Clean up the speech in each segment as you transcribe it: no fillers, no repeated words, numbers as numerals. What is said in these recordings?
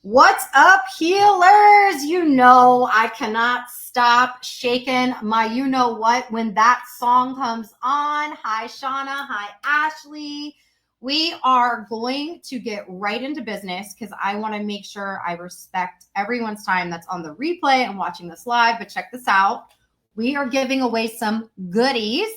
What's up, healers? You know I cannot stop shaking my you-know-what when that song comes on. Hi, Shauna. Hi, Ashley. We are going to get right into business because I want to make sure I respect everyone's time that's on the replay and watching this live. But check this out. We are giving away some goodies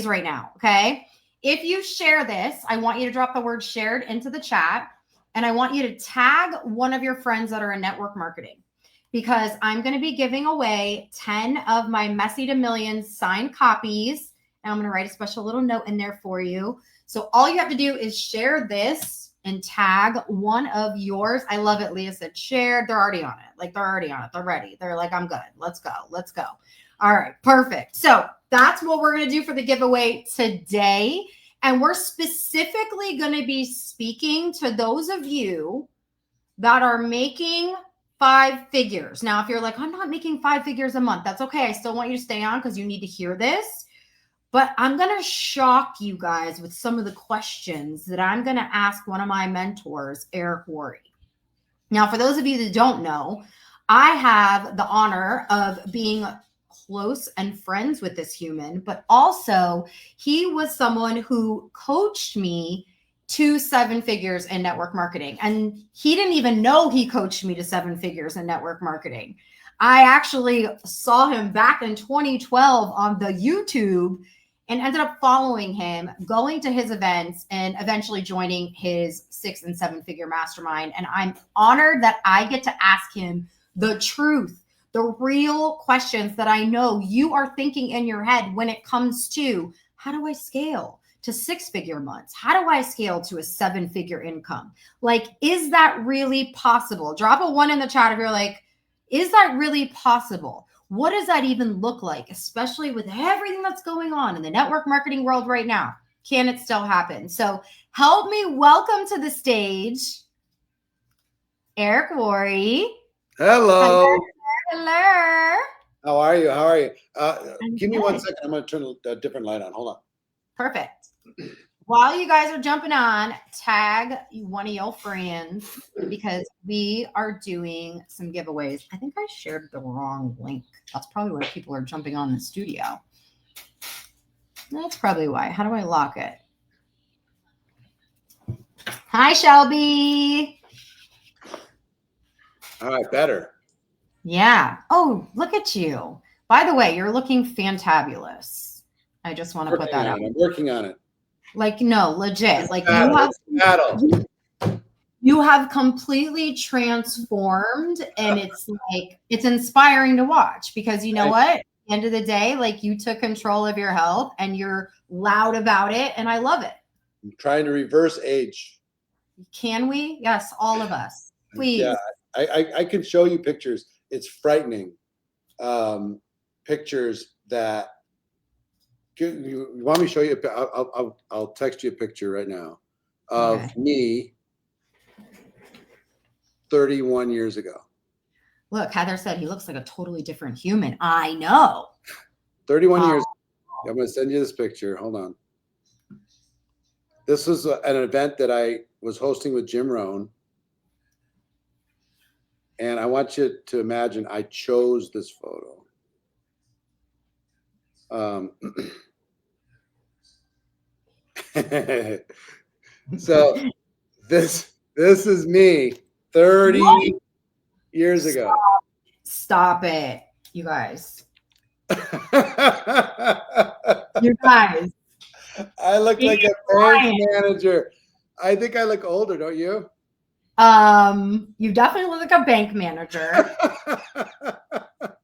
right now, okay? If you share this, I want you to drop the word shared into the chat. And I want you to tag one of your friends that are in network marketing because I'm going to be giving away 10 of my Messy to Millions signed copies. And I'm going to write a special little note in there for you. So all you have to do is share this and tag one of yours. I love it. Leah said shared. They're already on it. Like they're already on it. They're ready. They're like, I'm good. Let's go. Let's go. All right. Perfect. So that's what we're going to do for the giveaway today. And we're specifically going to be speaking to those of you that are making 5 figures. Now, if you're like, I'm not making 5 figures a month, that's okay. I still want you to stay on because you need to hear this. But I'm going to shock you guys with some of the questions that I'm going to ask one of my mentors, Eric Worre. Now, for those of you that don't know, I have the honor of being close and friends with this human, but also he was someone who coached me to 7 figures in network marketing. And he didn't even know he coached me to 7 figures in network marketing. I actually saw him back in 2012 on the YouTube and ended up following him, going to his events, and eventually joining his 6 and 7 figure mastermind. And I'm honored that I get to ask him the truth, the real questions that I know you are thinking in your head when it comes to how do I scale to 6-figure months? How do I scale to a 7-figure income? Like, is that really possible? Drop a 1 in the chat if you're like, is that really possible? What does that even look like, especially with everything that's going on in the network marketing world right now? Can it still happen? So help me welcome to the stage, Eric Worre. Hello. Hello. How are you? How are you? Give me 1 second. I'm going to turn a different light on. Hold on. Perfect. While you guys are jumping on, tag one of your friends because we are doing some giveaways. I think I shared the wrong link. That's probably where people are jumping on the studio. That's probably why. How do I lock it? Hi, Shelby. All right, better. Yeah. Oh, look at you. By the way, you're looking fantabulous. I just want to put that out. I'm working on it. Like, no, legit. Like you have completely transformed, and it's like, it's inspiring to watch because you know what? At the end of the day, like you took control of your health and you're loud about it. And I love it. I'm trying to reverse age. Can we? Yes, all of us. Please. Yeah, I can show you pictures. It's frightening. Pictures that you want me to show you? I'll text you a picture right now of me 31 years ago. Look, Heather said he looks like a totally different human. I know. 31 years. I'm going to send you this picture. Hold on. This was an event that I was hosting with Jim Rohn. And I want you to imagine I chose this photo. So this is me 30 years ago. Stop it, you guys. You guys. I look like a bank manager. I think I look older, don't you? You definitely look like a bank manager.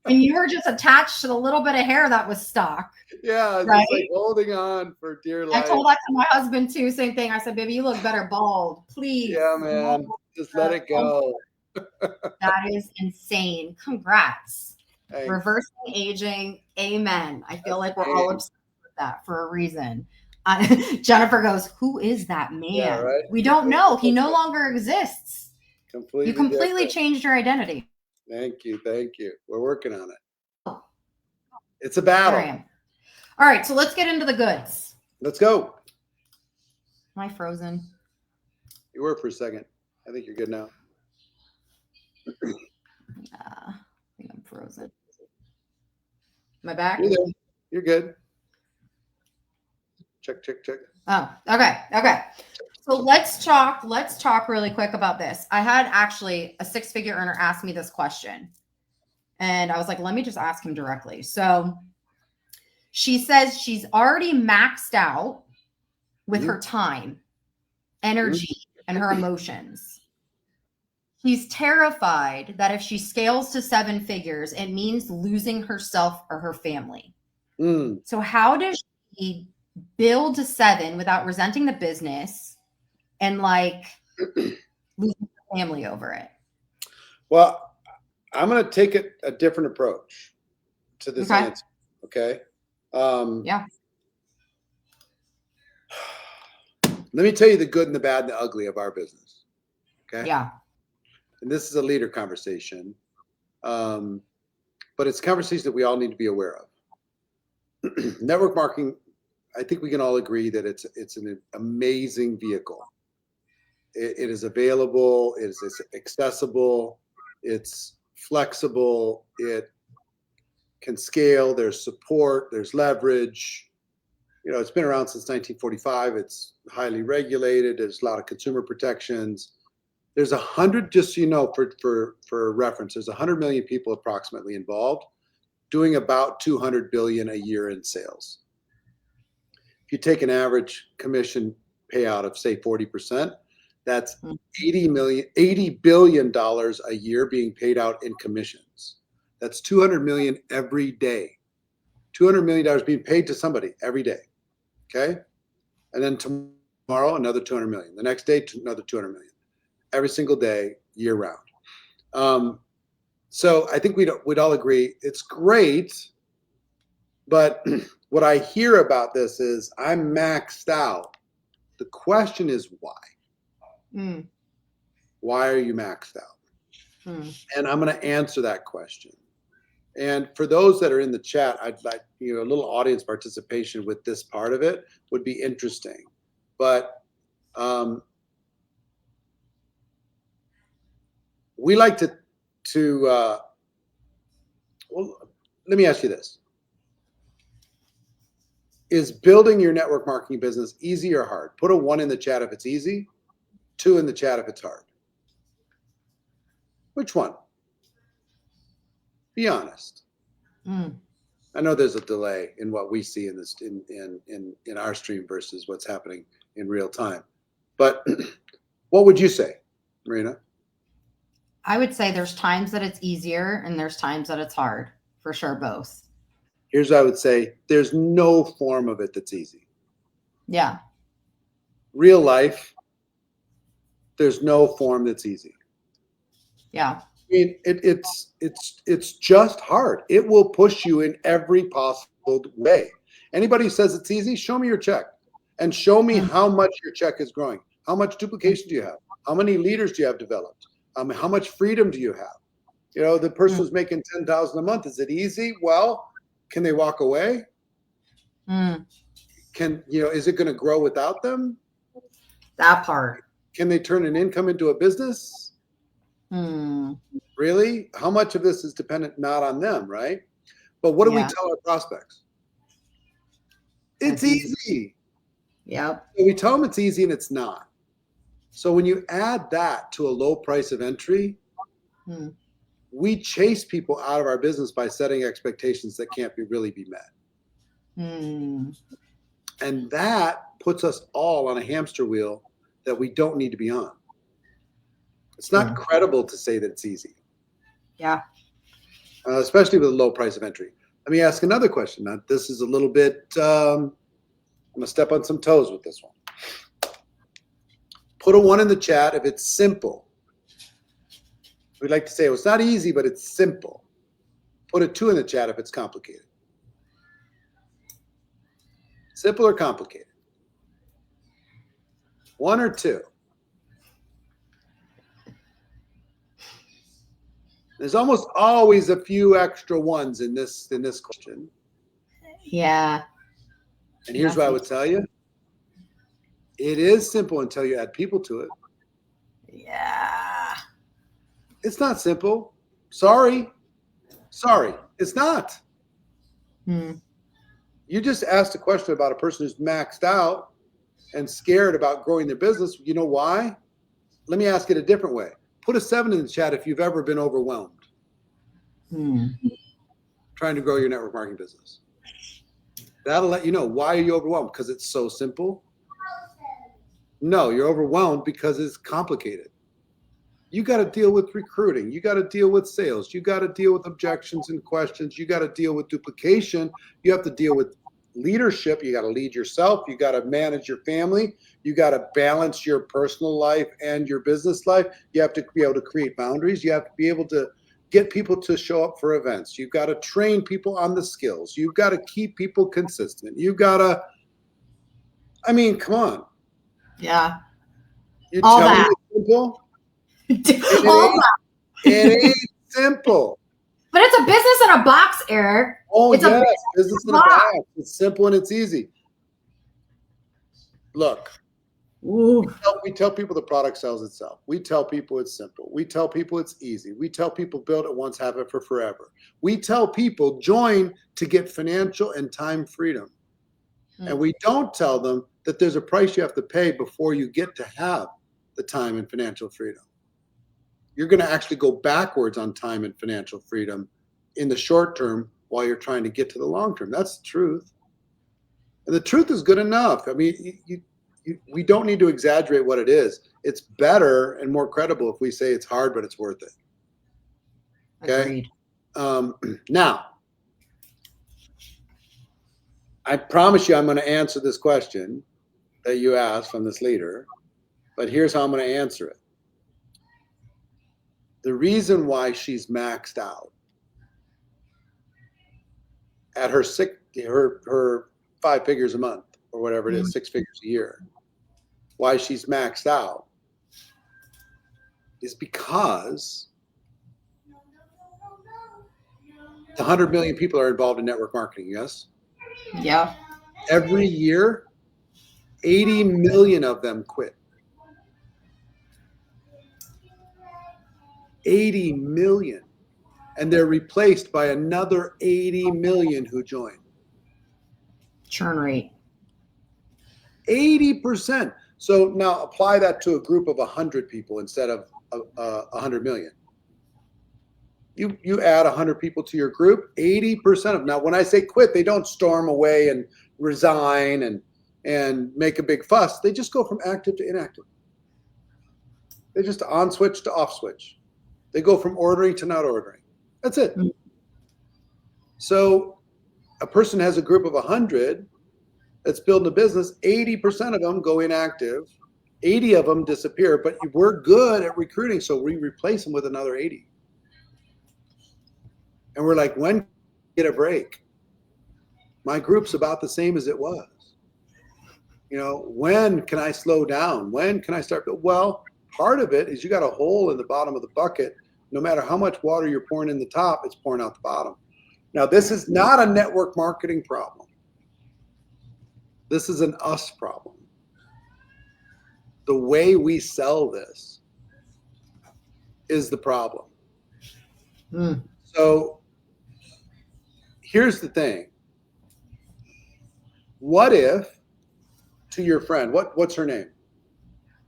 And you were just attached to the little bit of hair that was stock. Yeah, right? Just like holding on for dear life. I told that to my husband too, same thing. I said, baby, you look better bald. Please. Yeah, man. Just let it go. That is insane. Congrats. Thanks. Reversing aging. Amen. I feel like we're all obsessed with that for a reason. Jennifer goes, who is that man? Yeah, right? We don't know. He no longer exists. You completely different. Changed your identity. Thank you. Thank you. We're working on it. It's a battle. All right. So let's get into the goods. Let's go. Am I frozen? You were for a second. I think you're good now. I think I'm frozen. Am I back? You're there. You're good. Check. Oh, okay. So let's talk really quick about this. I had actually a 6-figure earner ask me this question, and I was like, let me just ask him directly. So she says she's already maxed out with her time, energy, and her emotions. She's terrified that if she scales to 7 figures, it means losing herself or her family. So how does she build to 7 without resenting the business and like losing her family over it? Well, I'm going to take a different approach to this answer. Okay. Yeah. Let me tell you the good and the bad and the ugly of our business. Okay. Yeah. And this is a leader conversation. But it's a conversation that we all need to be aware of. Network marketing, I think we can all agree that it's an amazing vehicle. It is available, it is accessible, it's flexible, it can scale, there's support, there's leverage. It's been around since 1945. It's highly regulated. There's a lot of consumer protections. There's 100, just so you know, for reference, there's 100 million people approximately involved, doing about 200 billion a year in sales. If you take an average commission payout of say 40%, that's $80 billion a year being paid out in commissions. That's 200 million every day. $200 million being paid to somebody every day. Okay. And then tomorrow, another 200 million. The next day, another 200 million. Every single day, year round. So I think we'd all agree it's great. But what I hear about this is I'm maxed out. The question is why? Why are you maxed out? And I'm going to answer that question. And for those that are in the chat, I'd like, a little audience participation with this part of it would be interesting. But we like to well, let me ask you this. Is building your network marketing business easy or hard? Put a 1 in the chat if it's easy, 2 in the chat if it's hard. Which one? Be honest. I know there's a delay in what we see in this in our stream versus what's happening in real time. But what would you say, Marina? I would say there's times that it's easier and there's times that it's hard. For sure, both. Here's what I would say. There's no form of it that's easy. Yeah. Real life, there's no form that's easy. Yeah. I mean, it's just hard. It will push you in every possible way. Anybody who says it's easy, show me your check and show me how much your check is growing. How much duplication do you have? How many leaders do you have developed? How much freedom do you have? The person who's making $10,000 a month, is it easy? Well, can they walk away? Is it going to grow without them? That part. Can they turn an income into a business? Really? How much of this is dependent not on them, right? But what do we tell our prospects? It's easy. Yep. So we tell them it's easy and it's not. So when you add that to a low price of entry, we chase people out of our business by setting expectations that can't really be met. And that puts us all on a hamster wheel that we don't need to be on. It's not credible to say that it's easy. Yeah. Especially with a low price of entry. Let me ask another question. Now, this is a little bit, I'm going to step on some toes with this one. Put a 1 in the chat if it's simple. We'd like to say, well, it's not easy, but it's simple. Put a 2 in the chat if it's complicated. Simple or complicated? 1 or 2? There's almost always a few extra 1s in this question. Yeah. And here's what I would tell you. It is simple until you add people to it. Yeah. It's not simple. Sorry, it's not. You just asked a question about a person who's maxed out and scared about growing their business. You know why? Let me ask it a different way. Put a 7 in the chat if you've ever been overwhelmed trying to grow your network marketing business. That'll let you know. Why are you overwhelmed? Because it's so simple? No, you're overwhelmed because it's complicated. You got to deal with recruiting. You got to deal with sales. You got to deal with objections and questions. You got to deal with duplication. You have to deal with leadership. You got to lead yourself. You got to manage your family. You got to balance your personal life and your business life. You have to be able to create boundaries. You have to be able to get people to show up for events. You've got to train people on the skills. You've got to keep people consistent. You've got to, I mean, come on. Yeah. You're telling me it's simple? It ain't simple. But it's a business in a box, Eric. Oh, it's yes, business in a box. It's simple and it's easy. Look, we tell people the product sells itself. We tell people it's simple. We tell people it's easy. We tell people build it once, have it for forever. We tell people join to get financial and time freedom. And we don't tell them that there's a price you have to pay before you get to have the time and financial freedom. You're going to actually go backwards on time and financial freedom in the short term while you're trying to get to the long term. That's the truth. And the truth is good enough. I mean, we don't need to exaggerate what it is. It's better and more credible if we say it's hard, but it's worth it. Okay. Now, I promise you I'm going to answer this question that you asked from this leader, but here's how I'm going to answer it. The reason why she's maxed out at her 5 figures a month or whatever it is, 6 figures a year, why she's maxed out is because the 100 million people are involved in network marketing, yes? Yeah. Every year, 80 million of them quit. 80 million. And they're replaced by another 80 million who join. Churn rate. 80%. So now apply that to a group of 100 people instead of 100 million. You add 100 people to your group, 80% of, now when I say quit, they don't storm away and resign and make a big fuss. They just go from active to inactive. They just on switch to off switch. They go from ordering to not ordering. That's it. So a person has a group of 100 that's building a business, 80% of them go inactive, 80 of them disappear, but we're good at recruiting, so we replace them with another 80. And we're like, when can we get a break? My group's about the same as it was. You know, when can I slow down? When can I start? Well, part of it is you got a hole in the bottom of the bucket. No matter how much water you're pouring in the top, it's pouring out the bottom. Now, this is not a network marketing problem. This is an us problem. The way we sell this is the problem. So here's the thing. What if, to your friend, what's her name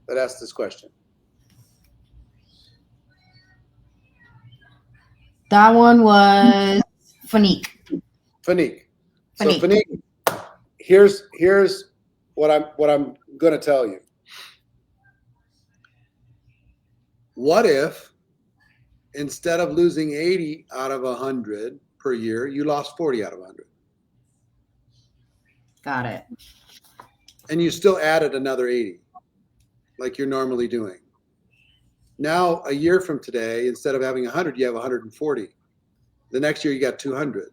that asked this question? That one was Fanique. Fanique. So Fanique, here's what I'm going to tell you. What if instead of losing 80 out of 100 per year, you lost 40 out of 100? Got it. And you still added another 80 like you're normally doing. Now, a year from today, instead of having 100, you have 140. The next year, you got 200.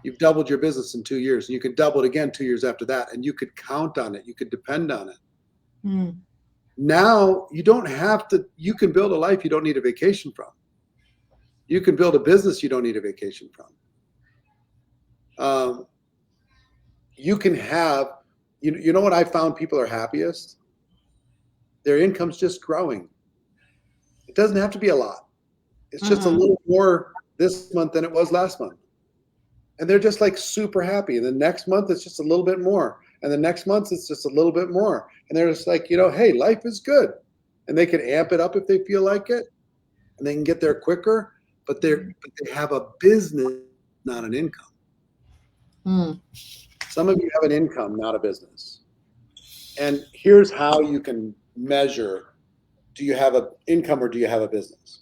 You've doubled your business in 2 years. And you could double it again 2 years after that. And you could count on it. You could depend on it. Now, you don't have to, you can build a life you don't need a vacation from. You can build a business you don't need a vacation from. You can have, you know what I found people are happiest? Their income's just growing. It doesn't have to be a lot. It's just a little more this month than it was last month. And they're just like super happy. And the next month, it's just a little bit more. And the next month, it's just a little bit more. And they're just like, hey, life is good. And they can amp it up if they feel like it. And they can get there quicker. But they have a business, not an income. Some of you have an income, not a business. And here's how you can measure, do you have an income or do you have a business?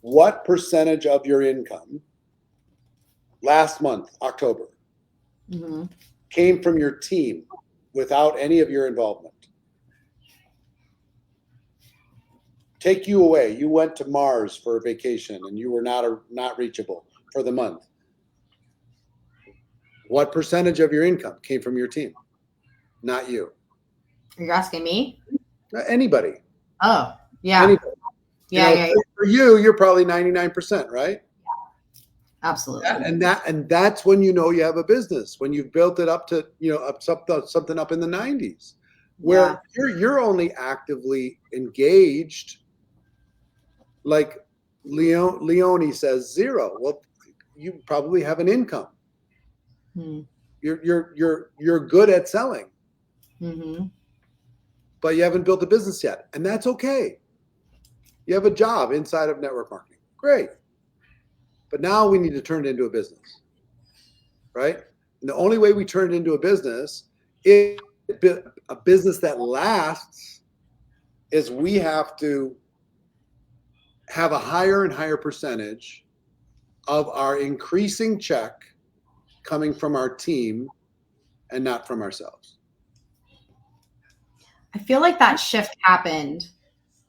What percentage of your income last month, October, came from your team without any of your involvement? Take you away. You went to Mars for a vacation and you were not reachable for the month. What percentage of your income came from your team? Not you. You're asking me? Anybody. Oh, yeah. Anybody. Yeah. For you, you're probably 99%, right? Absolutely. And that's when you know you have a business, when you've built it up to, something up in the 90s, where you're only actively engaged, like Leone says, 0. Well, you probably have an income. You're good at selling, but you haven't built a business yet, and that's okay. You have a job inside of network marketing, great. But now we need to turn it into a business, right? And the only way we turn it into a business is a business that lasts is we have to have a higher and higher percentage of our increasing check coming from our team and not from ourselves. I feel like that shift happened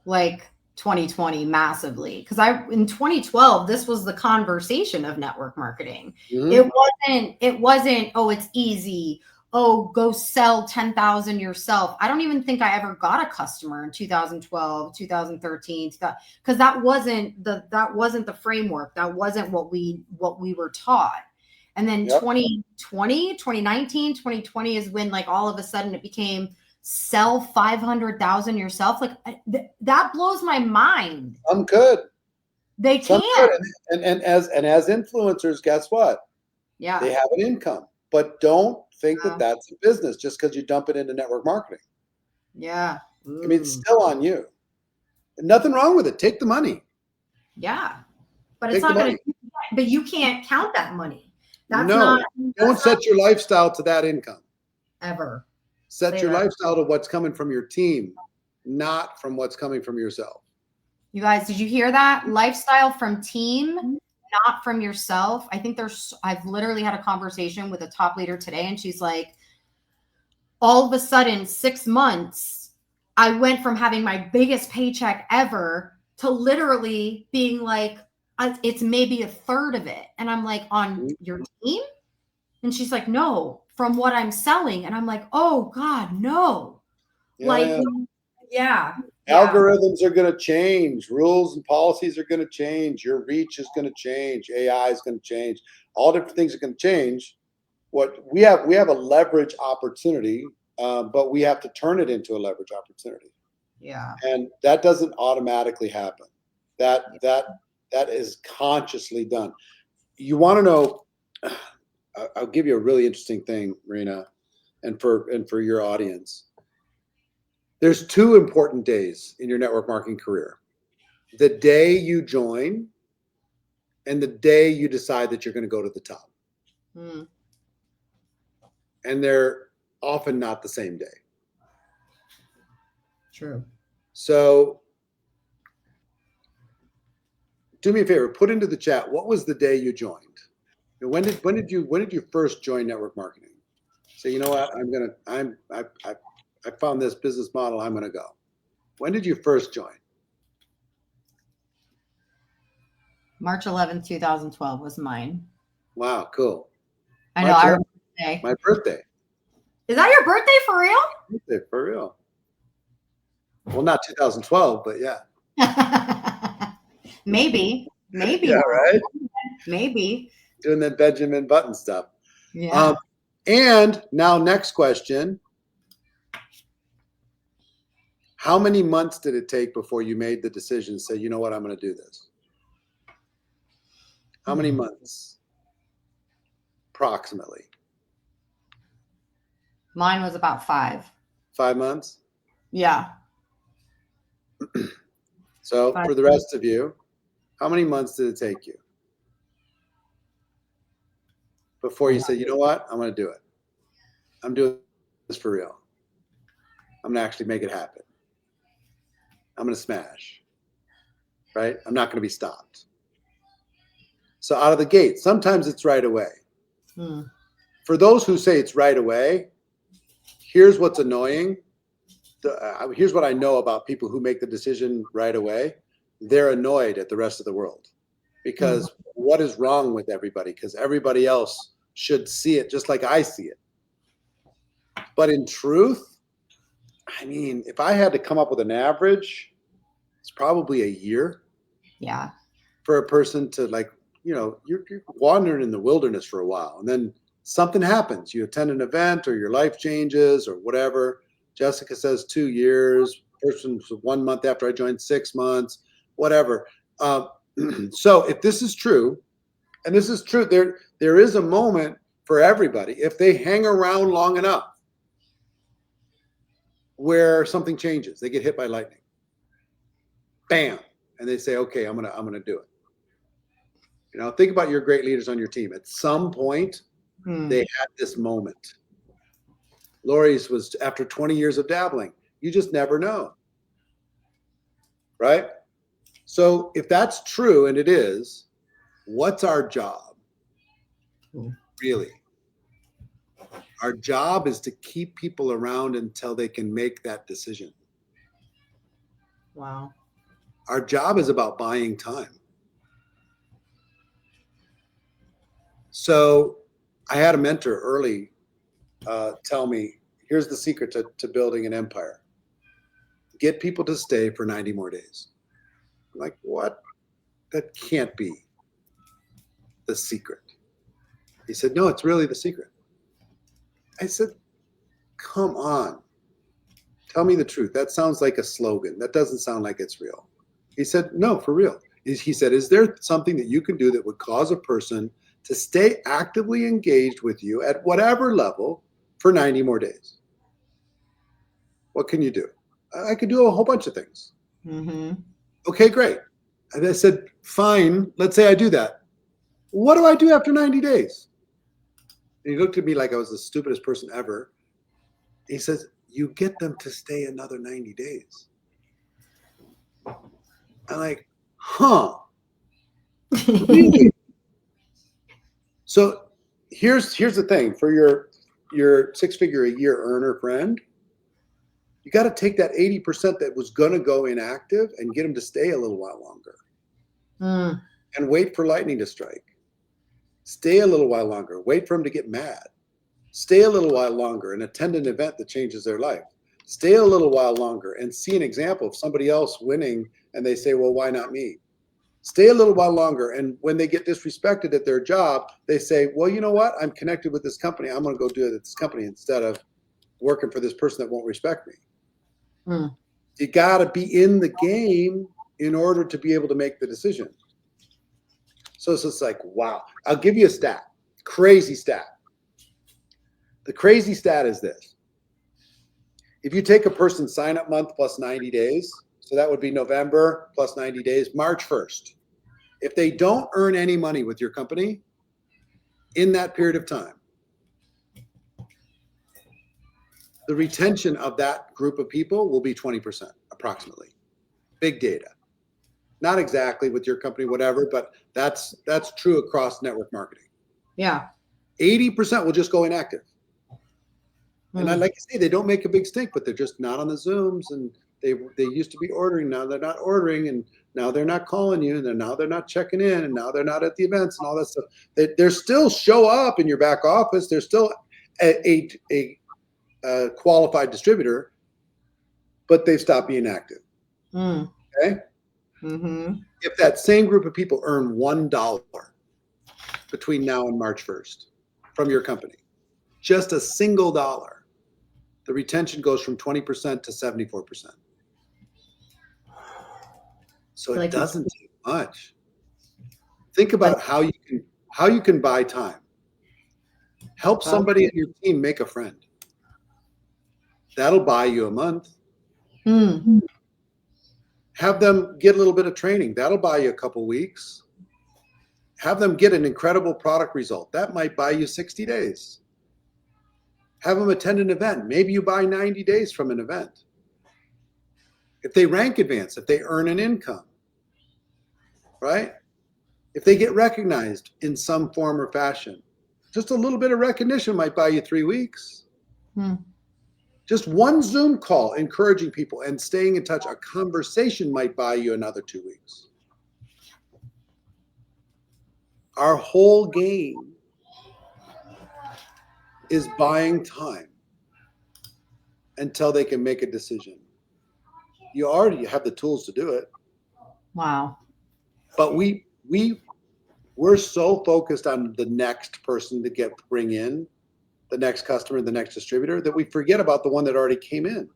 like 2020 massively, because in 2012 this was the conversation of network marketing. It wasn't oh, it's easy, oh, go sell 10,000 yourself. I don't even think I ever got a customer in 2012, 2013, because that wasn't the framework. That wasn't what we were taught. And then 2020, 2019, 2020 is when like all of a sudden it became sell 500,000 yourself. Like that blows my mind. I'm good. They can't. And as influencers, guess what? Yeah. They have an income, but don't think that that's a business just because you dump it into network marketing. Yeah. I mean, it's still on you. Nothing wrong with it. Take the money. Yeah. But it's not going to, but you can't count that money. Don't set your lifestyle to that income. Ever. Set your lifestyle to what's coming from your team, not from what's coming from yourself. You guys, did you hear that? Lifestyle from team, not from yourself. I think I've literally had a conversation with a top leader today, and she's like, all of a sudden, 6 months, I went from having my biggest paycheck ever to literally being like, it's maybe a third of it. And I'm like, on your team? And she's like, no, from what I'm selling. And I'm like, oh God, no. Algorithms are going to change. Rules and policies are going to change. Your reach is going to change. AI is going to change. All different things are going to change. What we have a leverage opportunity, but we have to turn it into a leverage opportunity. Yeah. And that doesn't automatically happen. That is consciously done. You want to know, I'll give you a really interesting thing, Marina, and for your audience. There's 2 important days in your network marketing career. The day you join and the day you decide that you're going to go to the top. And they're often not the same day. True. So do me a favor, put into the chat, what was the day you joined? And when did you first join network marketing? Say, you know what, I found this business model, I'm going to go. When did you first join? March 11th, 2012 was mine. Wow, cool. I know. I remember the day. My birthday. Is that your birthday for real? Birthday, for real. Well, not 2012, but yeah. Maybe. Yeah, right? Maybe. Doing that Benjamin Button stuff. Yeah. And now next question. How many months did it take before you made the decision to say, you know what, I'm going to do this? How many months? Approximately. Mine was about 5. 5 months? Yeah. So 5 for the rest of you, how many months did it take you before you said, you know what, I'm going to do it? I'm doing this for real. I'm going to actually make it happen. I'm going to smash, right? I'm not going to be stopped. So out of the gate, sometimes it's right away. For those who say it's right away, here's what's annoying. Here's what I know about people who make the decision right away. They're annoyed at the rest of the world because what is wrong with everybody? Because everybody else should see it just like I see it. But in truth, I mean, if I had to come up with an average, it's probably a year. Yeah. For a person to, like, you know, you're wandering in the wilderness for a while and then something happens. You attend an event or your life changes or whatever. Jessica says 2 years. Person 1 month after I joined, 6 months, whatever. So if this is true, and this is true, there is a moment for everybody if they hang around long enough where something changes. They get hit by lightning. Bam. And they say, okay, I'm gonna do it. You know, think about your great leaders on your team. At some point, they had this moment. Lori's was after 20 years of dabbling. You just never know. Right? So if that's true, and it is, what's our job? Really? Our job is to keep people around until they can make that decision. Wow. Our job is about buying time. So I had a mentor early tell me, here's the secret to building an empire. Get people to stay for 90 more days. I'm like, what? That can't be the secret. He said, no, it's really the secret. I said, come on. Tell me the truth. That sounds like a slogan. That doesn't sound like it's real. He said, no, for real. He said, is there something that you can do that would cause a person to stay actively engaged with you at whatever level for 90 more days? What can you do? I could do a whole bunch of things. Okay, great. And I said, fine, let's say I do that. What do I do after 90 days? And he looked at me like I was the stupidest person ever. He says, you get them to stay another 90 days. I'm like, huh? Really? So here's the thing for your 6-figure a year earner friend. You got to take that 80% that was going to go inactive and get them to stay a little while longer and wait for lightning to strike. Stay a little while longer. Wait for them to get mad. Stay a little while longer and attend an event that changes their life. Stay a little while longer and see an example of somebody else winning and they say, well, why not me? Stay a little while longer. And when they get disrespected at their job, they say, well, you know what? I'm connected with this company. I'm going to go do it at this company instead of working for this person that won't respect me. You got to be in the game in order to be able to make the decision. So it's just like, wow. I'll give you a stat. Crazy stat. The crazy stat is this. If you take a person's sign-up month plus 90 days, so that would be November plus 90 days, March 1st. If they don't earn any money with your company in that period of time, the retention of that group of people will be 20% approximately. Big data. Not exactly with your company, whatever, but that's true across network marketing. Yeah. 80% will just go inactive. And I like to say they don't make a big stink, but they're just not on the Zooms, and they used to be ordering. Now they're not ordering, and now they're not calling you, and now they're not checking in, and now they're not at the events and all that stuff. They're still show up in your back office. They're still a qualified distributor, but they've stopped being active. Okay. If that same group of people earn $1 between now and March 1st from your company, just a single dollar, the retention goes from 20% to 74%. So it doesn't take much. Think about how you can buy time. Help somebody in your team make a friend. That'll buy you a month. Mm. Have them get a little bit of training. That'll buy you a couple weeks. Have them get an incredible product result. That might buy you 60 days. Have them attend an event. Maybe you buy 90 days from an event. If they rank advance, if they earn an income, right? If they get recognized in some form or fashion, just a little bit of recognition might buy you 3 weeks. Just one Zoom call encouraging people and staying in touch, a conversation might buy you another 2 weeks. Our whole game is buying time until they can make a decision. You already have the tools to do it. Wow. But we're so focused on the next person to bring in, the next customer, the next distributor, that we forget about the one that already came in.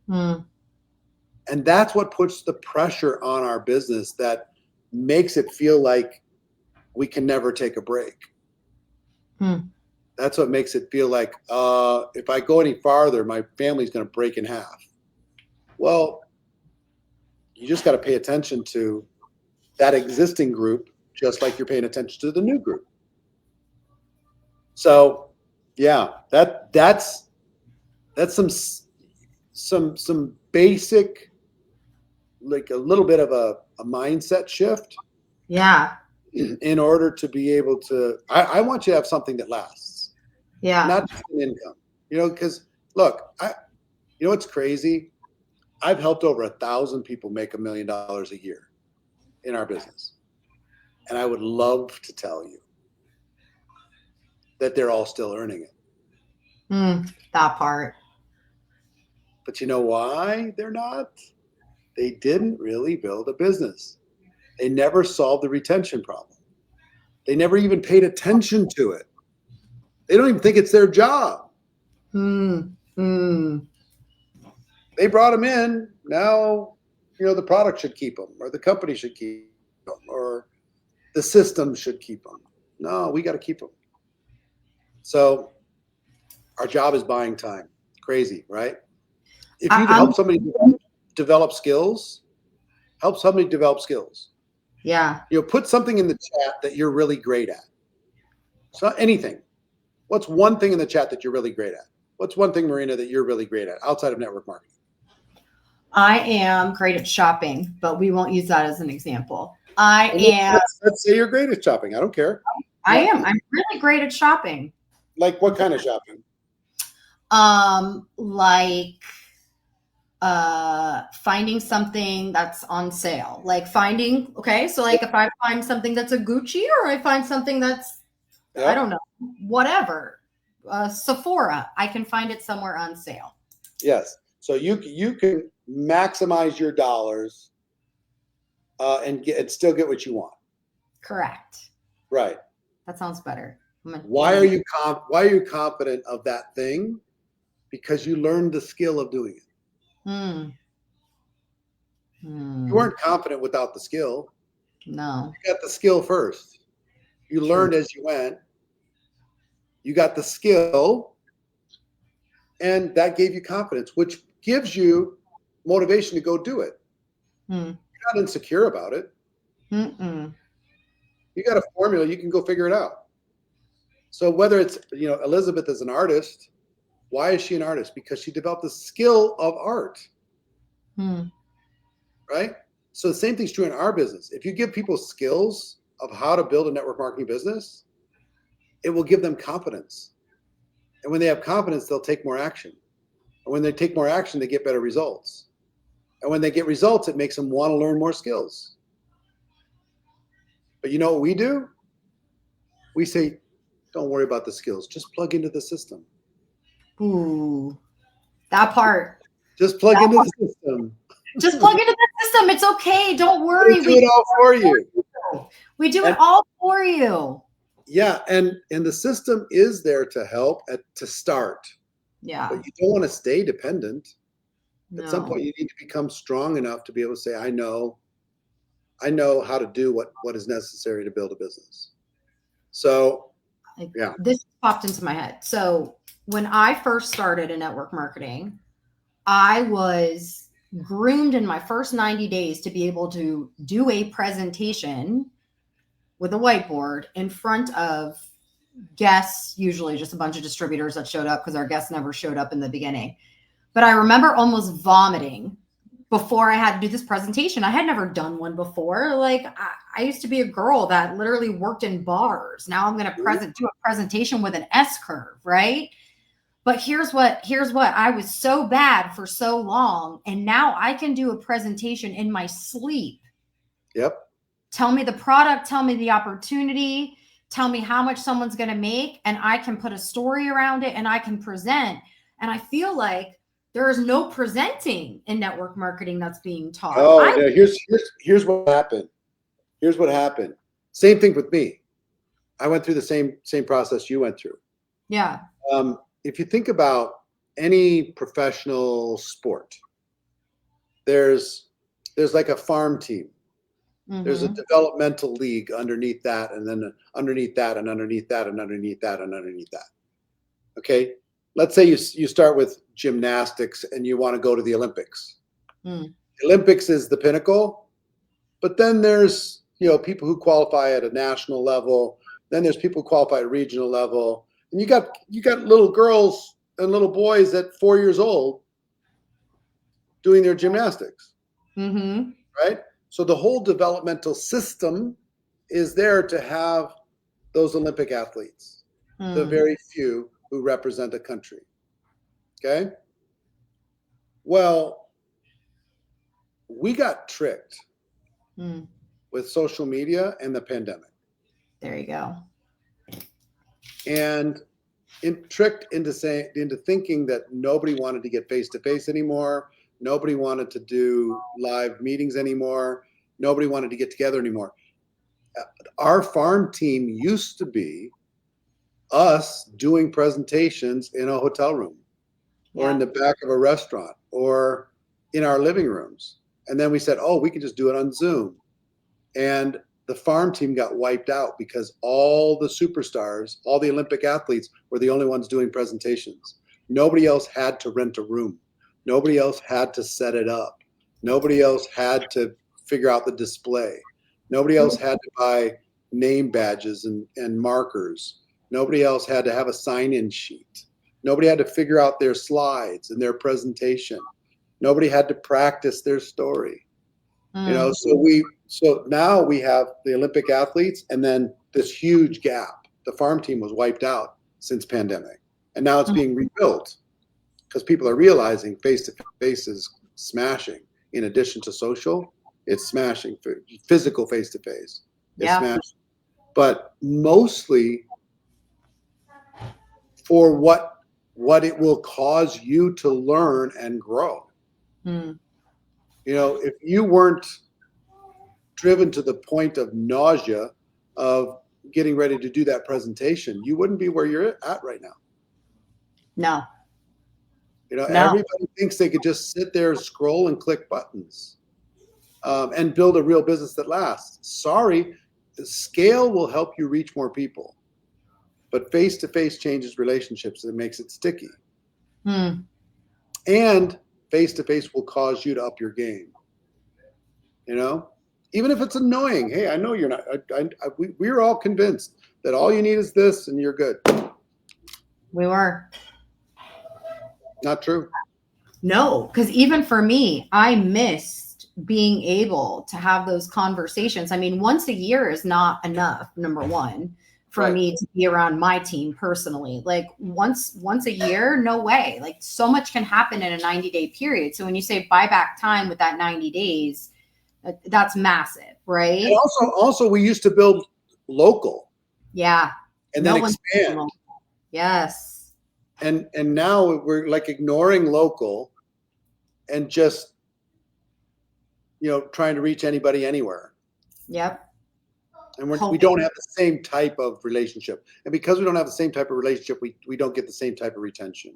And that's what puts the pressure on our business, that makes it feel like we can never take a break. That's what makes it feel like, if I go any farther, my family's going to break in half. Well, you just got to pay attention to that existing group, just like you're paying attention to the new group. So, yeah, that's some basic, like a little bit of a mindset shift. Yeah. In order to be able to, I want you to have something that lasts. Yeah. Not just an income, because look, what's crazy? I've helped over 1,000 people make $1 million a year in our business. And I would love to tell you that they're all still earning it. That part. But you know why they're not? They didn't really build a business. They never solved the retention problem. They never even paid attention to it. They don't even think it's their job. They brought them in. Now, the product should keep them, or the company should keep them, or the system should keep them. No, we got to keep them. So our job is buying time. Crazy, right? If you can help somebody develop skills, help somebody develop skills. Yeah. Put something in the chat that you're really great at. So anything. What's one thing in the chat that you're really great at? What's one thing, Marina, that you're really great at outside of network marketing? I am great at shopping, but we won't use that as an example. Let's say you're great at shopping. I don't care. I am. I'm really great at shopping. Like what kind of shopping? Like finding something that's on sale. Like if I find something that's a Gucci, or I find something that's, I don't know, whatever, Sephora, I can find it somewhere on sale. Yes. So you can maximize your dollars and still get what you want. Correct. Right. That sounds better. Why are you confident of that thing? Because you learned the skill of doing it. You weren't confident without the skill. No. You got the skill first. You learned as you went. You got the skill, and that gave you confidence, which gives you motivation to go do it. You're not insecure about it. You got a formula, you can go figure it out. So whether it's, Elizabeth is an artist, why is she an artist? Because she developed the skill of art. Right? So the same thing's true in our business. If you give people skills of how to build a network marketing business, it will give them confidence. And when they have confidence, they'll take more action. And when they take more action, they get better results. And when they get results, it makes them want to learn more skills. But you know what we do? We say, don't worry about the skills. Just plug into the system. Ooh, that part. Just plug into the system. Just plug into the system. It's okay. Don't worry. We do it all for you. We do it all for you. Yeah, and the system is there to help to start. Yeah. But you don't want to stay dependent. No. At some point, you need to become strong enough to be able to say, I know I know how to do what is necessary to build a business. So, yeah. This popped into my head. So when I first started in network marketing, I was groomed in my first 90 days to be able to do a presentation with a whiteboard in front of guests, usually just a bunch of distributors that showed up because our guests never showed up in the beginning. But I remember almost vomiting before I had to do this presentation. I had never done one before. Like I used to be a girl that literally worked in bars. Now I'm going to do a presentation with an S curve, right? But here's what I was so bad for so long, and now I can do a presentation in my sleep. Yep. Tell me the product, tell me the opportunity, tell me how much someone's going to make, and I can put a story around it and I can present. And I feel like there is no presenting in network marketing that's being taught. Oh, no, here's what happened. Here's what happened. Same thing with me. I went through the same process you went through. Yeah. If you think about any professional sport, there's like a farm team. Mm-hmm. There's a developmental league underneath that, and then underneath that, and underneath that, and underneath that, and underneath that. Okay, let's say you start with gymnastics and you want to go to the Olympics. The Olympics is the pinnacle, but then there's people who qualify at a national level. Then there's people who qualify at a regional level, and you got little girls and little boys at 4 years old doing their gymnastics, right? So the whole developmental system is there to have those Olympic athletes, the very few who represent a country. Okay. Well, we got tricked with social media and the pandemic. There you go. And tricked into thinking that nobody wanted to get face-to-face anymore. Nobody wanted to do live meetings anymore. Nobody wanted to get together anymore. Our farm team used to be us doing presentations in a hotel room or in the back of a restaurant or in our living rooms. And then we said, oh, we can just do it on Zoom. And the farm team got wiped out because all the superstars, all the Olympic athletes were the only ones doing presentations. Nobody else had to rent a room. Nobody else had to set it up. Nobody else had to figure out the display. Nobody else had to buy name badges and markers. Nobody else had to have a sign-in sheet. Nobody had to figure out their slides and their presentation. Nobody had to practice their story. So now we have the Olympic athletes and then this huge gap. The farm team was wiped out since pandemic. And now it's being rebuilt because people are realizing face-to-face is smashing. In addition to social, it's smashing. Physical face-to-face is smashing. But mostly for what it will cause you to learn and grow. If you weren't driven to the point of nausea of getting ready to do that presentation, you wouldn't be where you're at right now. No. Everybody thinks they could just sit there and scroll and click buttons and build a real business that lasts. Sorry, the scale will help you reach more people, but face-to-face changes relationships and it makes it sticky. And face-to-face will cause you to up your game. Even if it's annoying. Hey, I know you're not. We're all convinced that all you need is this and you're good. We were. Not true. No, because even for me, I missed being able to have those conversations. I mean, once a year is not enough, number one, for me to be around my team personally. Like once a year, no way. Like so much can happen in a 90-day period. So when you say buy back time with that 90 days, that's massive, right? And also we used to build local. Yeah. And then expand. Yes. And now we're like ignoring local and just, trying to reach anybody anywhere. Yep. And we don't have the same type of relationship. And because we don't have the same type of relationship, we don't get the same type of retention.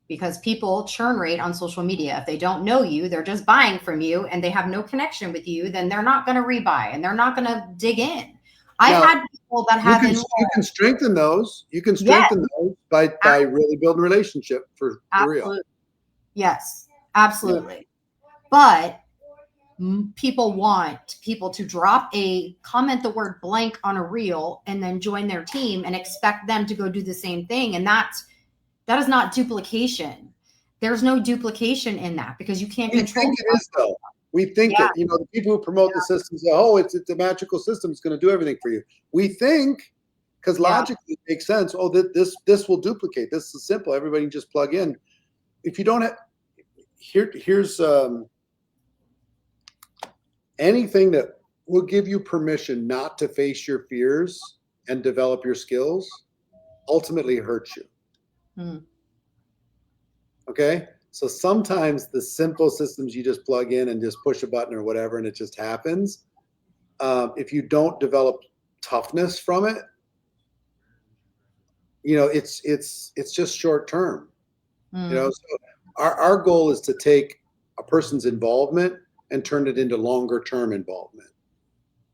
because people churn rate on social media. If they don't know you, they're just buying from you and they have no connection with you, then they're not going to rebuy and they're not going to dig in. I've Now, had people that you haven't. can strengthen those. You can Yes, strengthen those by really building a relationship for real. absolutely. Yes, absolutely. But people want people to drop comment the word blank on a reel and then join their team and expect them to go do the same thing. And that is not duplication. There's no duplication in that because you can't control. We think it is though. We think it. You know, the people who promote the system say, "Oh, it's a magical system. It's going to do everything for you." We think, because logically it makes sense. Oh, this will duplicate. This is simple. Everybody can just plug in. If you don't have, here's anything that will give you permission not to face your fears and develop your skills ultimately hurts you. Okay? So sometimes the simple systems you just plug in and just push a button or whatever, and it just happens. If you don't develop toughness from it, you know, it's just short term. You know, so our goal is to take a person's involvement and turn it into longer term involvement.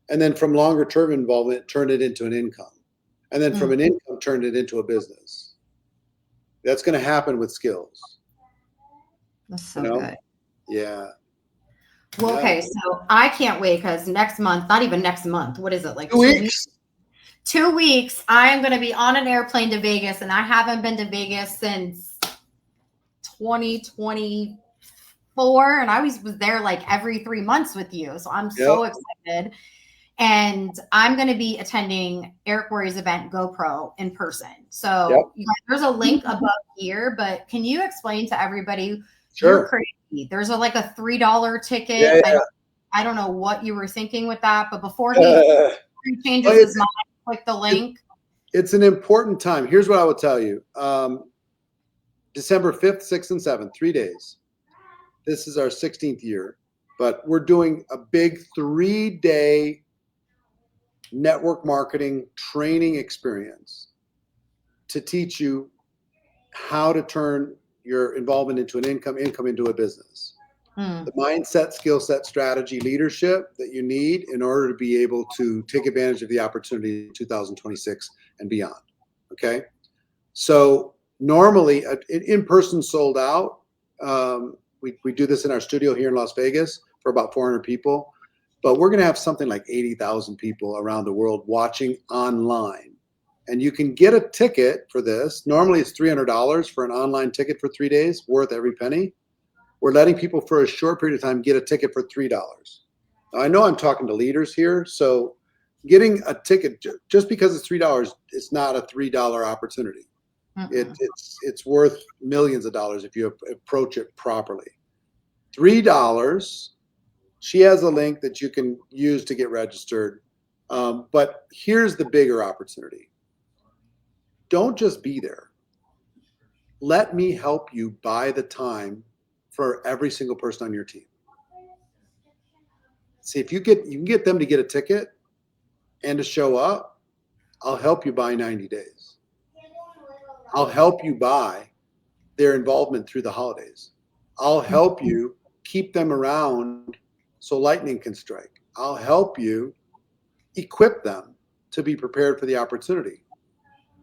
And then from longer term involvement, turn it into an income. And then from an income, turn it into a business. That's going to happen with skills. That's so good. Yeah. Well, okay, so I can't wait because next month, not even next month, what is it, like 2 weeks? 2 weeks, I am going to be on an airplane to Vegas, and I haven't been to Vegas since 2024, and I was there like every 3 months with you, so I'm so excited. And I'm going to be attending Eric Worre's event, GoPro, in person. So there's a link above here, but can you explain to everybody? Sure. You're crazy. There's like a $3 ticket. I don't know what you were thinking with that, but before he changes his mind, click the link. It's an important time. Here's what I will tell you. December 5th, 6th, and 7th, 3 days. This is our 16th year, but we're doing a big 3-day network marketing training experience to teach you how to turn your involvement into an income into a business. The mindset, skill set, strategy, leadership that you need in order to be able to take advantage of the opportunity in 2026 and beyond. Okay. So normally in-person sold out. We do this in our studio here in Las Vegas for about 400 people, but we're going to have something like 80,000 people around the world watching online. And you can get a ticket for this. Normally it's $300 for an online ticket for 3 days, worth every penny. We're letting people for a short period of time get a ticket for $3. Now, I know I'm talking to leaders here, so getting a ticket just because it's $3, it's not a $3 opportunity. It's worth millions of dollars if you approach it properly. $3. She has a link that you can use to get registered. But here's the bigger opportunity. Don't just be there. Let me help you buy the time for every single person on your team. See, if you can get them to get a ticket and to show up, I'll help you buy 90 days. I'll help you buy their involvement through the holidays. I'll help you keep them around so lightning can strike. I'll help you equip them to be prepared for the opportunity.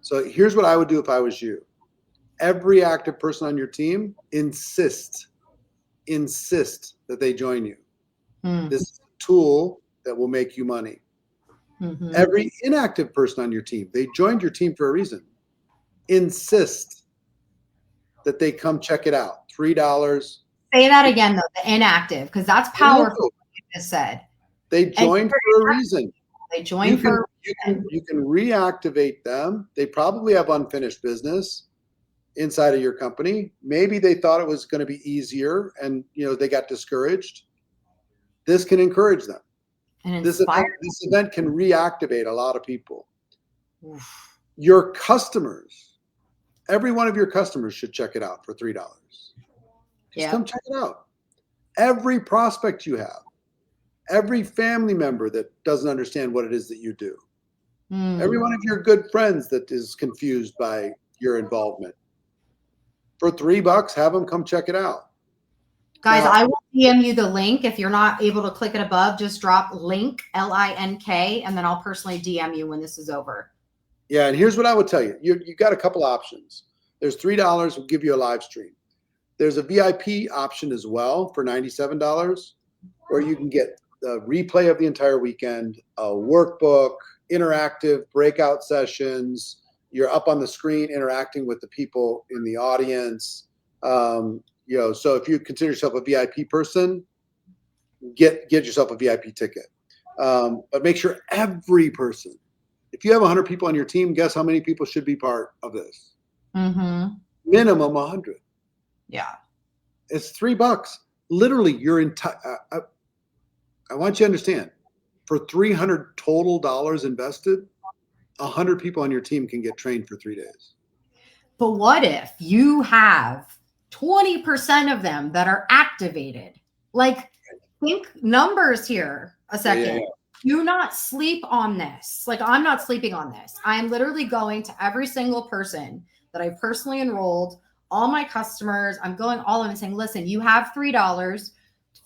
So here's what I would do if I was you. Every active person on your team, insist that they join you. This is a tool that will make you money. Every inactive person on your team, they joined your team for a reason. Insist that they come check it out. $3. Say that again, though, the inactive, because that's powerful, what you just said. They joined for a reason. They joined for a reason. You can reactivate them. They probably have unfinished business inside of your company. Maybe they thought it was going to be easier and they got discouraged. This can encourage them. And this event can reactivate a lot of people. Your customers, every one of your customers should check it out for $3. Just come check it out. Every prospect you have, every family member that doesn't understand what it is that you do, every one of your good friends that is confused by your involvement, For $3, have them come check it out. Guys, Now, I will DM you the link. If you're not able to click it above, just drop link, LINK, and then I'll personally DM you when this is over. Yeah, and here's what I would tell you. You got a couple options. There's $3, we'll give you a live stream. There's a VIP option as well for $97, where you can get the replay of the entire weekend, a workbook, interactive breakout sessions. You're up on the screen interacting with the people in the audience. So if you consider yourself a VIP person, get yourself a VIP ticket. But make sure every person, if you have 100 people on your team, guess how many people should be part of this? Minimum 100. Yeah. It's $3. Literally, your entire. I want you to understand, for $300 total invested, 100 people on your team can get trained for 3 days. But what if you have 20% of them that are activated? Like, think numbers here a second. Yeah. Do not sleep on this. Like, I'm not sleeping on this. I am literally going to every single person that I've personally enrolled, all my customers. I'm going all of them saying, listen, you have $3, 5th,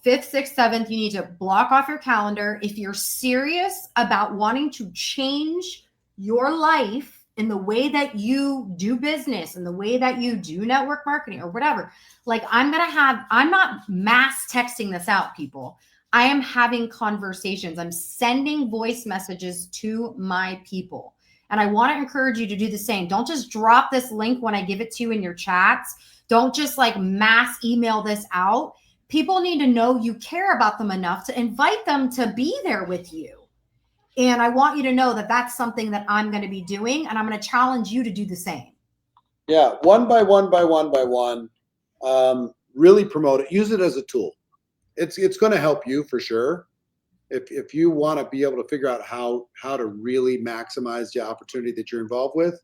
6th, 7th. You need to block off your calendar. If you're serious about wanting to change your life in the way that you do business and the way that you do network marketing or whatever, like I'm not mass texting this out, people. I am having conversations. I'm sending voice messages to my people. And I want to encourage you to do the same. Don't just drop this link when I give it to you in your chats. Don't just like mass email this out. People need to know you care about them enough to invite them to be there with you. And I want you to know that that's something that I'm going to be doing, and I'm going to challenge you to do the same. Yeah, one by one. Really promote it. Use it as a tool. It's going to help you for sure. If you want to be able to figure out how to really maximize the opportunity that you're involved with,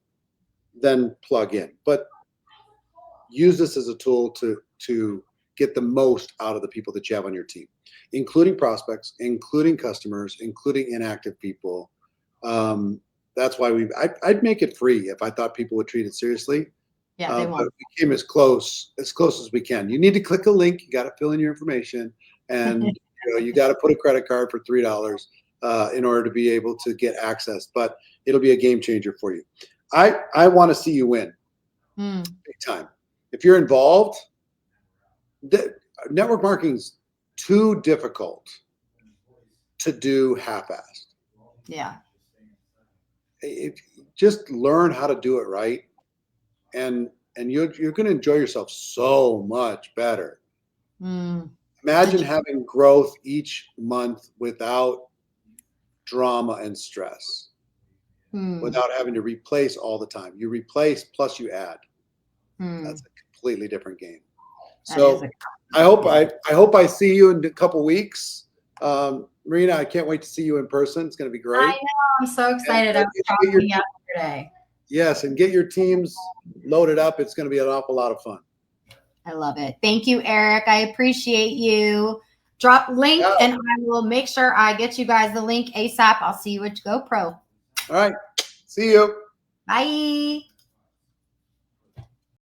then plug in. But use this as a tool to get the most out of the people that you have on your team, including prospects, including customers, including inactive people. That's why I'd make it free if I thought people would treat it seriously. Yeah, they but we came as close as we can. You need to click a link. You got to fill in your information, and you got to put a credit card for $3 in order to be able to get access. But it'll be a game changer for you. I want to see you win big time. If you're involved, network marketing's too difficult to do half-assed. Yeah. Just learn how to do it right, and you're going to enjoy yourself so much better. Imagine having growth each month without drama and stress, without having to replace all the time. You replace plus you add. That's a completely different game. So I hope I see you in a couple weeks. Marina, I can't wait to see you in person. It's going to be great. I know. I'm so excited. I was talking yesterday. Yes, and get your teams loaded up. It's going to be an awful lot of fun. I love it. Thank you, Eric. I appreciate you. Drop link, and I will make sure I get you guys the link ASAP. I'll see you at GoPro. All right. See you. Bye.